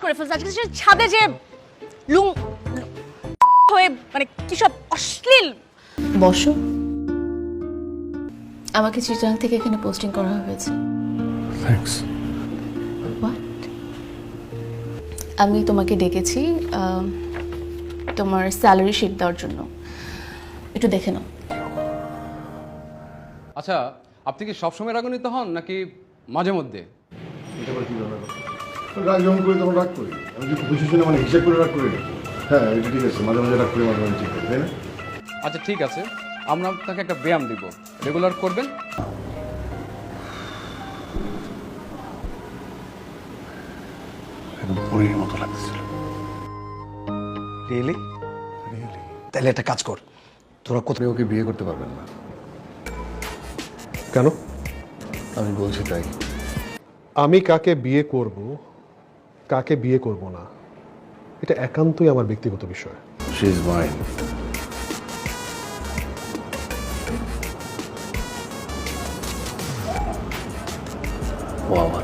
করে ফেলছে আজকে সে ছাদে যে লুং হয়ে মানে কি সব অশ্লীল। বসো, আমাকে চিটাং থেকে এখানে পোস্টিং করা হয়েছে। থ্যাঙ্কস। হোয়াট? আমি তোমাকে ডেকেছি তোমার স্যালারি শিট দেওয়ার জন্য, একটু দেখে নাও। আচ্ছা, আপনি কি সবসময় রাগান্বিত হন নাকি মাঝে মধ্যে? এটা আবার কি ব্যাপার? রাগ যখন করি তখন রাগ করি, আমি কি খুশি শুনে মানে হিসেব করে রাগ করি না। হ্যাঁ, এটা ঠিক আছে, মাঝে মাঝে রাগ করি, মাঝে মাঝে ঠিক আছে, তাই না? আচ্ছা ঠিক আছে, আমরা আপনাকে একটা ব্যায়াম দিব, রেগুলার করবেন। একদম পরীর মতো লাগছিল। রিয়েলি? তাহলে একটা কাজ কর, তোরা কোথাও ওকে বিয়ে করতে পারবেন না। কেন? আমি বলছি তাই। আমি কাকে বিয়ে করব, কাকে বিয়ে করব না, এটা একান্তই আমার ব্যক্তিগত বিষয়। She is mine. ও আমার।